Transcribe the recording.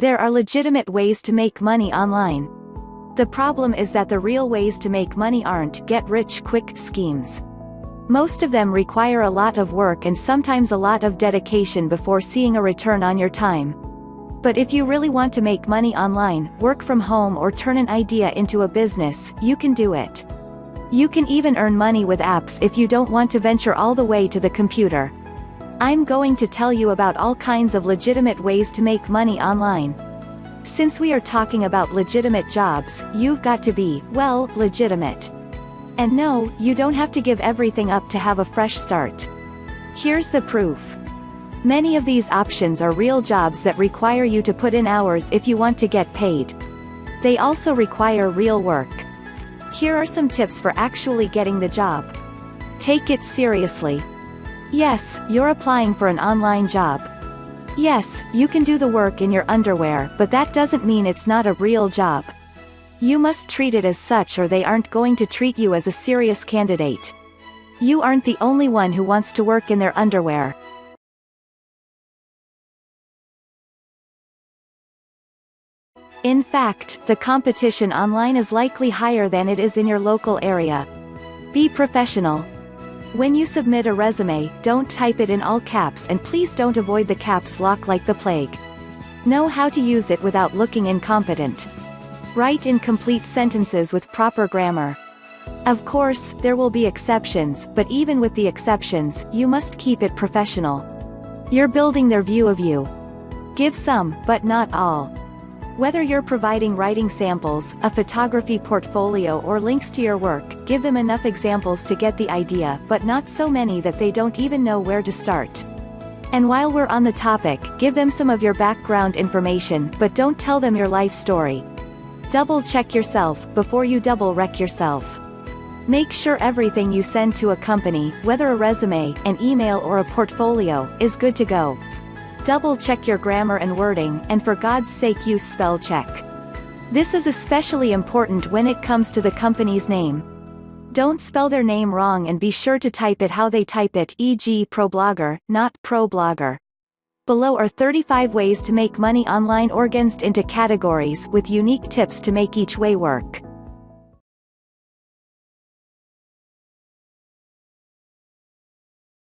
There are legitimate ways to make money online. The problem is that the real ways to make money aren't get-rich-quick schemes. Most of them require a lot of work and sometimes a lot of dedication before seeing a return on your time. But if you really want to make money online, work from home or turn an idea into a business, you can do it. You can even earn money with apps if you don't want to venture all the way to the computer. I'm going to tell you about all kinds of legitimate ways to make money online. Since we are talking about legitimate jobs, you've got to be, well, legitimate. And no, you don't have to give everything up to have a fresh start. Here's the proof. Many of these options are real jobs that require you to put in hours if you want to get paid. They also require real work. Here are some tips for actually getting the job. Take it seriously. Yes, you're applying for an online job. Yes, you can do the work in your underwear, but that doesn't mean it's not a real job. You must treat it as such or they aren't going to treat you as a serious candidate. You aren't the only one who wants to work in their underwear. In fact, the competition online is likely higher than it is in your local area. Be professional. When you submit a resume, don't type it in all caps and please don't avoid the caps lock like the plague. Know how to use it without looking incompetent. Write in complete sentences with proper grammar. Of course, there will be exceptions, but even with the exceptions, you must keep it professional. You're building their view of you. Give some, but not all. Whether you're providing writing samples, a photography portfolio or links to your work, give them enough examples to get the idea, but not so many that they don't even know where to start. And while we're on the topic, give them some of your background information, but don't tell them your life story. Double-check yourself, before you double-wreck yourself. Make sure everything you send to a company, whether a resume, an email or a portfolio, is good to go. Double-check your grammar and wording, and for God's sake use spell check. This is especially important when it comes to the company's name. Don't spell their name wrong and be sure to type it how they type it, e.g. ProBlogger, not ProBlogger. Below are 35 ways to make money online organized into categories with unique tips to make each way work.